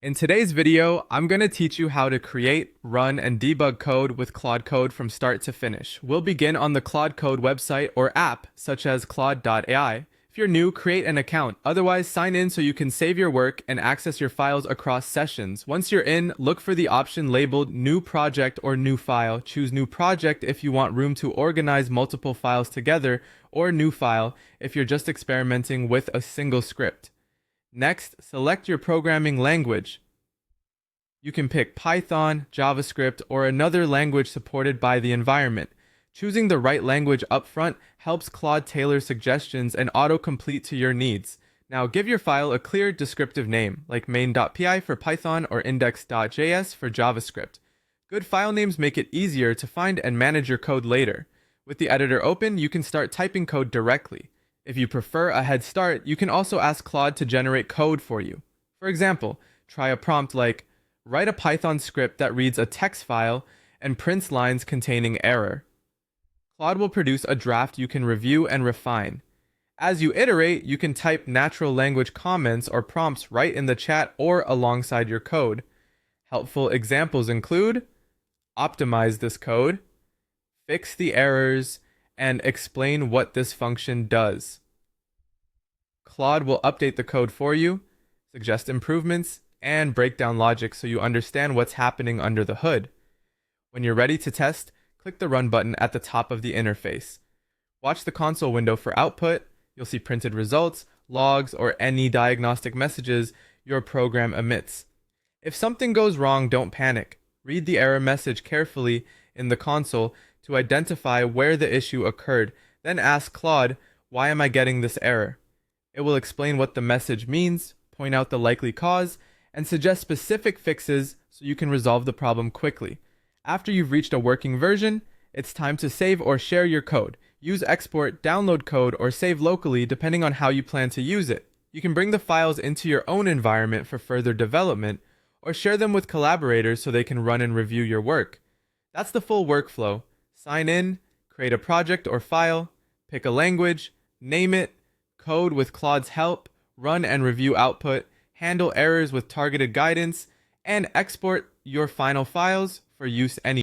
In today's video, I'm going to teach you how to create, run, and debug code with Claude Code from start to finish. We'll begin on the Claude Code website or app, such as Claude.ai. If you're new, create an account. Otherwise, sign in so you can save your work and access your files across sessions. Once you're in, look for the option labeled New Project or New File. Choose New Project if you want room to organize multiple files together, or New File if you're just experimenting with a single script. Next, select your programming language. You can pick Python, JavaScript, or another language supported by the environment. Choosing the right language up front helps Claude tailor suggestions and autocomplete to your needs. Now give your file a clear descriptive name, like main.py for Python or index.js for JavaScript. Good file names make it easier to find and manage your code later. With the editor open, you can start typing code directly. If you prefer a head start, you can also ask Claude to generate code for you. For example, try a prompt like, write a Python script that reads a text file and prints lines containing error. Claude will produce a draft you can review and refine. As you iterate, you can type natural language comments or prompts right in the chat or alongside your code. Helpful examples include, optimize this code, fix the errors, and explain what this function does. Claude will update the code for you, suggest improvements, and break down logic so you understand what's happening under the hood. When you're ready to test, click the Run button at the top of the interface. Watch the console window for output. You'll see printed results, logs, or any diagnostic messages your program emits. If something goes wrong, don't panic. Read the error message carefully in the console to identify where the issue occurred. Then ask Claude, why am I getting this error? It will explain what the message means, point out the likely cause, and suggest specific fixes so you can resolve the problem quickly. After you've reached a working version, it's time to save or share your code. Use export, download code, or save locally depending on how you plan to use it. You can bring the files into your own environment for further development, or share them with collaborators so they can run and review your work. That's the full workflow. Sign in, create a project or file, pick a language, name it, code with Claude's help, run and review output, handle errors with targeted guidance, and export your final files for use anywhere.